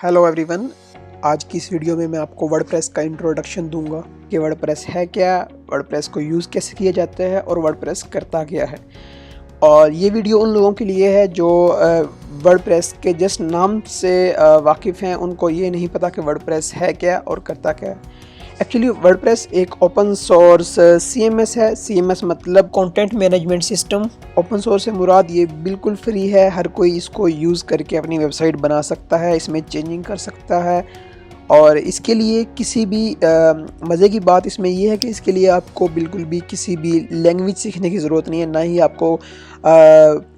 Hello everyone. आज की इस वीडियो में मैं आपको वर्डप्रेस का इंट्रोडक्शन दूंगा कि वर्डप्रेस है क्या, वर्डप्रेस को यूज़ कैसे किया जाता है और वर्डप्रेस करता क्या है। और ये वीडियो उन लोगों के लिए है जो वर्डप्रेस के जस्ट नाम से वाकिफ़ हैं, उनको ये नहीं पता कि वर्डप्रेस है क्या और करता क्या है। एक्चुअली वर्डप्रेस एक ओपन सोर्स CMS है। CMS मतलब content management system. Open source से मुराद ये बिल्कुल फ्री है, हर कोई इसको यूज़ करके अपनी वेबसाइट बना सकता है, इसमें चेंजिंग कर सकता है। और इसके लिए किसी भी मज़े की बात इसमें यह है कि इसके लिए आपको बिल्कुल भी किसी भी लैंग्वेज सीखने की ज़रूरत नहीं है, ना ही आपको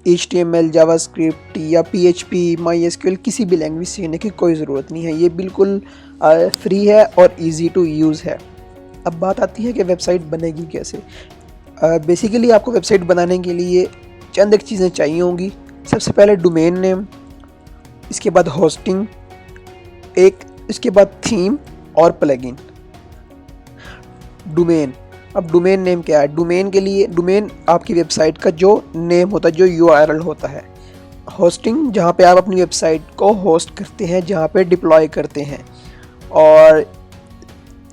HTML, जावास्क्रिप्ट या PHP, MySQL किसी भी लैंग्वेज सीखने की कोई ज़रूरत नहीं है। ये बिल्कुल फ्री है और इजी टू यूज़ है। अब बात आती है कि वेबसाइट बनेगी कैसे। बेसिकली आपको वेबसाइट बनाने के लिए चंद एक चीज़ें चाहिए होंगी। सबसे पहले डोमेन नेम, इसके बाद होस्टिंग, इसके बाद थीम और प्लगइन। डोमेन, अब डोमेन नेम क्या है? डोमेन के लिए, डोमेन आपकी वेबसाइट का जो नेम होता है, जो URL होता है। होस्टिंग, जहाँ पे आप अपनी वेबसाइट को होस्ट करते हैं, जहाँ पे डिप्लॉय करते हैं। और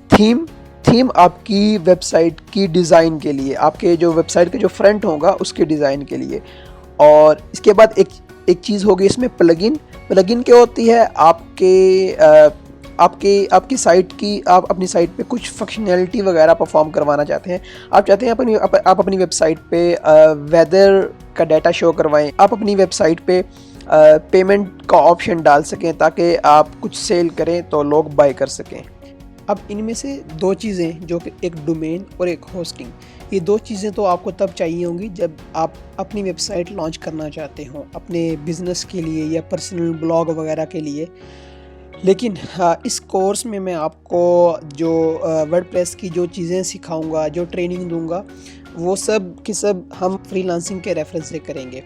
थीम, थीम आपकी वेबसाइट की डिज़ाइन के लिए, आपके जो वेबसाइट का जो फ्रंट होगा उसके डिज़ाइन के लिए। और इसके बाद एक चीज़ होगी इसमें प्लगइन। प्लगइन क्या होती है? आपकी साइट की, आप अपनी साइट पे कुछ फंक्शनैलिटी वगैरह परफॉर्म करवाना चाहते हैं। आप चाहते हैं आप अपनी वेबसाइट पे वेदर का डाटा शो करवाएं। आप अपनी वेबसाइट पे पेमेंट का ऑप्शन डाल सकें ताकि आप कुछ सेल करें तो लोग बाय कर सकें। अब इनमें से दो चीज़ें, जो कि एक डोमेन और एक होस्टिंग, ये दो चीज़ें तो आपको तब चाहिए होंगी जब आप अपनी वेबसाइट लॉन्च करना चाहते हो अपने बिज़नेस के लिए या पर्सनल ब्लॉग वगैरह के लिए। लेकिन इस कोर्स में मैं आपको जो वर्डप्रेस की जो चीज़ें सिखाऊंगा, जो ट्रेनिंग दूंगा, वो सब की सब हम फ्रीलांसिंग के रेफरेंस से करेंगे।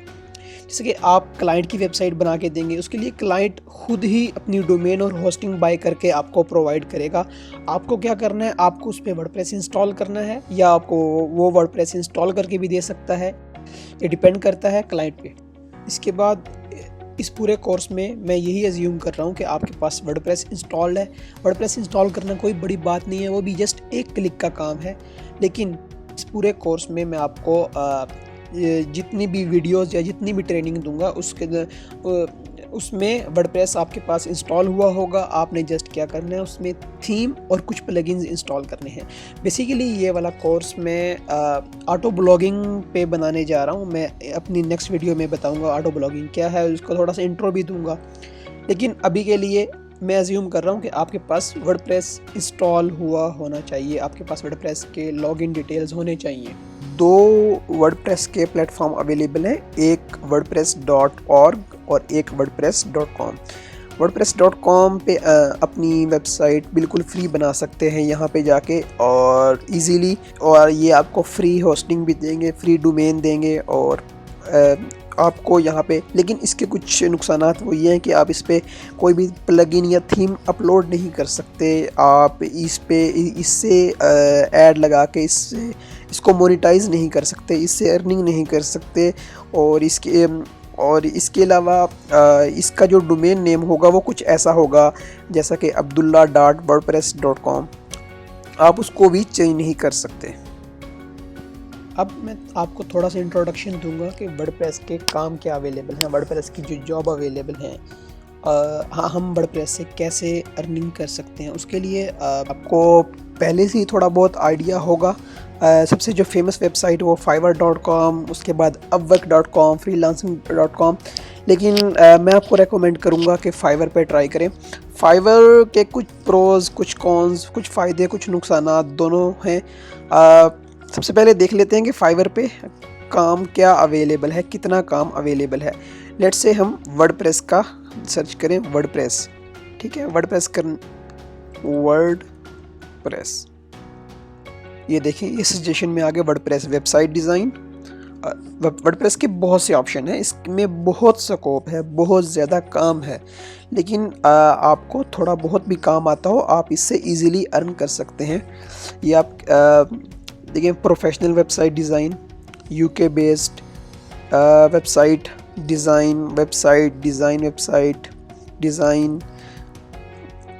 जैसे कि आप क्लाइंट की वेबसाइट बना के देंगे, उसके लिए क्लाइंट खुद ही अपनी डोमेन और होस्टिंग बाय करके आपको प्रोवाइड करेगा। आपको क्या करना है? आपको उस पर वर्डप्रेस इंस्टॉल करना है, या आपको वो वर्डप्रेस इंस्टॉल करके भी दे सकता है, ये डिपेंड करता है क्लाइंट पे। इसके बाद इस पूरे कोर्स में मैं यही अज्यूम कर रहा हूँ कि आपके पास वर्डप्रेस इंस्टॉल्ड है। वर्डप्रेस इंस्टॉल करना कोई बड़ी बात नहीं है, वो भी जस्ट एक क्लिक का काम है। लेकिन इस पूरे कोर्स में मैं आपको जितनी भी वीडियोस या जितनी भी ट्रेनिंग दूंगा उसमें वर्डप्रेस आपके पास इंस्टॉल हुआ होगा। आपने जस्ट क्या करना है, उसमें थीम और कुछ प्लगइन्स इंस्टॉल करने हैं। बेसिकली ये वाला कोर्स मैं ऑटो ब्लॉगिंग पे बनाने जा रहा हूँ। मैं अपनी नेक्स्ट वीडियो में बताऊँगा ऑटो ब्लॉगिंग क्या है, उसको थोड़ा सा इंट्रो भी दूँगा। लेकिन अभी के लिए मैं अज्यूम कर रहा हूँ कि आपके पास वर्डप्रेस इंस्टॉल हुआ होना चाहिए, आपके पास वर्डप्रेस के लॉगिन डिटेल्स होने चाहिए। दो वर्डप्रेस के प्लेटफॉर्म अवेलेबल हैं, एक wordpress.org और एक wordpress.com। wordpress.com पे अपनी वेबसाइट बिल्कुल फ्री बना सकते हैं यहाँ पे जाके, और इजीली। और ये आपको फ्री होस्टिंग भी देंगे, फ्री डोमेन देंगे और आपको यहाँ पे। लेकिन इसके कुछ नुकसानात वो ये हैं कि आप इस पर कोई भी प्लगइन या थीम अपलोड नहीं कर सकते। आप इससे ऐड लगा के इसको मोनेटाइज नहीं कर सकते, इससे अर्निंग नहीं कर सकते। और इसके अलावा इसका जो डोमेन नेम होगा वो कुछ ऐसा होगा जैसा कि abdullah.wordpress.com। आप उसको भी चेंज नहीं कर सकते। अब मैं आपको थोड़ा सा इंट्रोडक्शन दूंगा कि वर्डप्रेस के काम क्या अवेलेबल हैं, वर्डप्रेस की जो जॉब अवेलेबल हैं। हाँ, हम वर्डप्रेस से कैसे अर्निंग कर सकते हैं, उसके लिए आपको पहले से ही थोड़ा बहुत आइडिया होगा। सबसे जो फेमस वेबसाइट वो fiverr.com, उसके बाद upwork.com, freelancing.com। लेकिन मैं आपको रेकमेंड करूँगा कि फाइवर पे ट्राई करें। फाइवर के कुछ प्रोज, कुछ कॉन्स, कुछ फ़ायदे, कुछ नुकसानात दोनों हैं। सबसे पहले देख लेते हैं कि फाइवर पे काम क्या अवेलेबल है, कितना काम अवेलेबल है। लेट्स से हम वर्डप्रेस का सर्च करें, वर्डप्रेस, ठीक है। वर्डप्रेस, ये देखें, ये सजेशन में आ गया वर्डप्रेस वेबसाइट डिज़ाइन। वर्डप्रेस के बहुत से ऑप्शन हैं, इसमें बहुत स्कोप है, बहुत ज़्यादा काम है। लेकिन आपको थोड़ा बहुत भी काम आता हो, आप इससे इजीली अर्न कर सकते हैं। ये आप देखिए, professional website design, UK based website design, website design,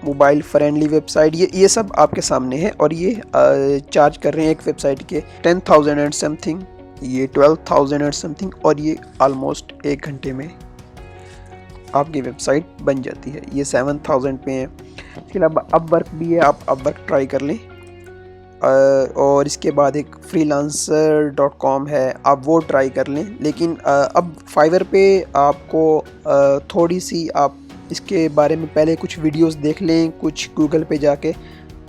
mobile friendly website, ये सब आपके सामने है। और ये चार्ज कर रहे हैं एक वेबसाइट के 10,000 एंड समथिंग, ये 12,000 एंड समथिंग, और ये ऑलमोस्ट 1 घंटे में आपकी वेबसाइट बन जाती है। ये 7,000 पे है। इसके अलावा अपवर्क भी है, आप अपवर्क ट्राई कर लें। और इसके बाद एक freelancer.com है, आप वो ट्राई कर लें। लेकिन अब फाइवर पे आपको थोड़ी सी आप इसके बारे में पहले कुछ वीडियोस देख लें, कुछ गूगल पे जाके,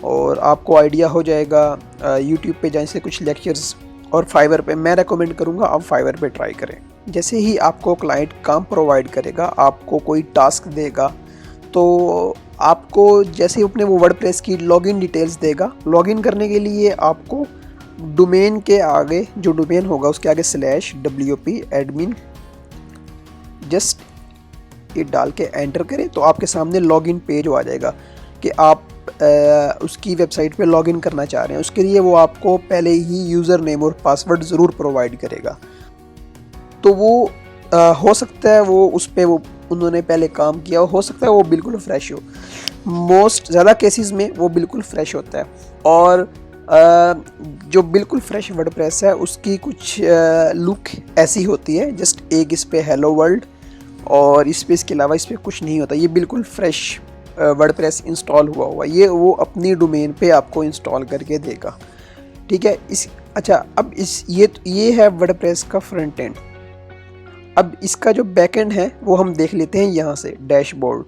और आपको आइडिया हो जाएगा। यूट्यूब पे जाने से कुछ लेक्चर्स, और फाइवर पे मैं रेकमेंड करूँगा आप फाइवर पे ट्राई करें। जैसे ही आपको क्लाइंट काम प्रोवाइड करेगा, आपको कोई टास्क देगा, तो आपको जैसे ही अपने वो वर्डप्रेस की लॉगिन डिटेल्स देगा, लॉगिन करने के लिए आपको डोमेन के आगे, जो डोमेन होगा उसके आगे /wp admin जस्ट ये डाल के एंटर करें, तो आपके सामने लॉगिन पेज आ जाएगा कि आप उसकी वेबसाइट पे लॉगिन करना चाह रहे हैं। उसके लिए वो आपको पहले ही यूज़र नेम और पासवर्ड ज़रूर प्रोवाइड करेगा। तो वो हो सकता है वो उस पर वो उन्होंने पहले काम किया हो सकता है वो बिल्कुल फ्रेश हो। मोस्ट ज़्यादा केसेस में वो बिल्कुल फ्रेश होता है। और जो बिल्कुल फ्रेश वर्डप्रेस है उसकी कुछ लुक ऐसी होती है, जस्ट एक इस पे हेलो वर्ल्ड, और इस पे इसके अलावा इस पर कुछ नहीं होता। ये बिल्कुल फ्रेश वर्डप्रेस इंस्टॉल हुआ हुआ, ये वो अपनी डोमेन पे आपको इंस्टॉल करके देगा। ठीक है। अच्छा, अब ये है वर्डप्रेस का फ्रंट एंड। अब इसका जो बैकएंड है वो हम देख लेते हैं यहाँ से, डैशबोर्ड।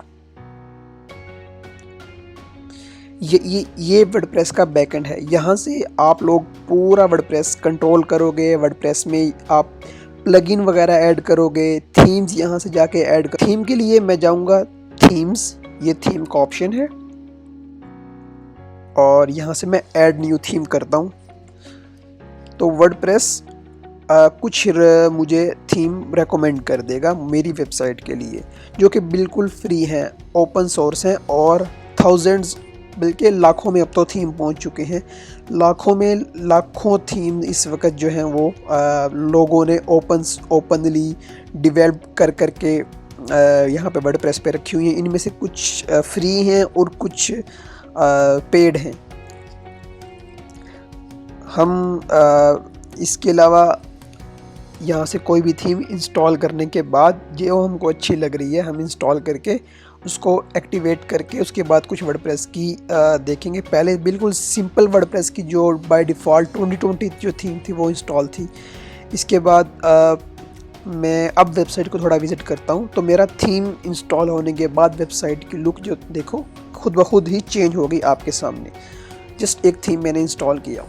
ये वर्डप्रेस का बैकएंड है। यहाँ से आप लोग पूरा वर्डप्रेस कंट्रोल करोगे। वर्डप्रेस में आप प्लगइन वगैरह ऐड करोगे, थीम्स यहाँ से जाके ऐड कर। थीम के लिए मैं जाऊँगा थीम्स, ये थीम का ऑप्शन है, और यहाँ से मैं ऐड न्यू थीम करता हूँ। तो वर्डप्रेस कुछ मुझे थीम रेकमेंड कर देगा मेरी वेबसाइट के लिए, जो कि बिल्कुल फ्री हैं, ओपन सोर्स हैं, और थाउजेंड्स बल्कि लाखों में अब तो थीम पहुंच चुके हैं। लाखों थीम इस वक्त जो हैं वो लोगों ने ओपनली डिवेल्प करके यहाँ पे वर्डप्रेस पे रखी हुई हैं। इनमें से कुछ फ्री हैं और कुछ पेड हैं। हम इसके अलावा यहाँ से कोई भी थीम इंस्टॉल करने के बाद जो हमको अच्छी लग रही है, हम इंस्टॉल करके उसको एक्टिवेट करके उसके बाद कुछ वर्डप्रेस की देखेंगे। पहले बिल्कुल सिंपल वर्डप्रेस की जो बाय डिफ़ॉल्ट 2020 जो थीम थी वो इंस्टॉल थी। इसके बाद मैं अब वेबसाइट को थोड़ा विज़िट करता हूँ, तो मेरा थीम इंस्टॉल होने के बाद वेबसाइट की लुक जो देखो खुद ब खुद ही चेंज हो गई आपके सामने। जस्ट एक थीम मैंने इंस्टॉल किया।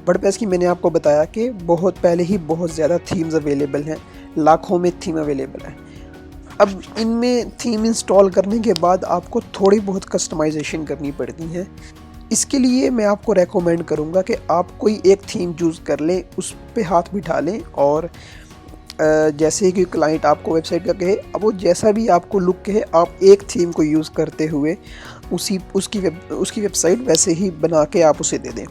वर्डप्रेस की मैंने आपको बताया कि बहुत पहले ही बहुत ज़्यादा थीम्स अवेलेबल हैं, लाखों में थीम अवेलेबल हैं। अब इनमें थीम इंस्टॉल करने के बाद आपको थोड़ी बहुत कस्टमाइजेशन करनी पड़ती है। इसके लिए मैं आपको रेकमेंड करूँगा कि आप कोई एक थीम चूज़ कर लें, उस पे हाथ बिठा लें, और जैसे कि क्लाइंट आपको वेबसाइट का कहे, अब वो जैसा भी आपको लुक कहे, आप एक थीम को यूज़ करते हुए उसकी वेबसाइट वैसे ही बना के आप उसे दे दें।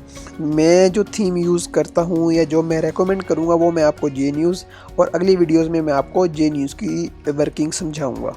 मैं जो थीम यूज़ करता हूँ या जो मैं रेकमेंड करूँगा वो मैं आपको JNews, और अगली वीडियोज़ में मैं आपको JNews की वर्किंग समझाऊँगा।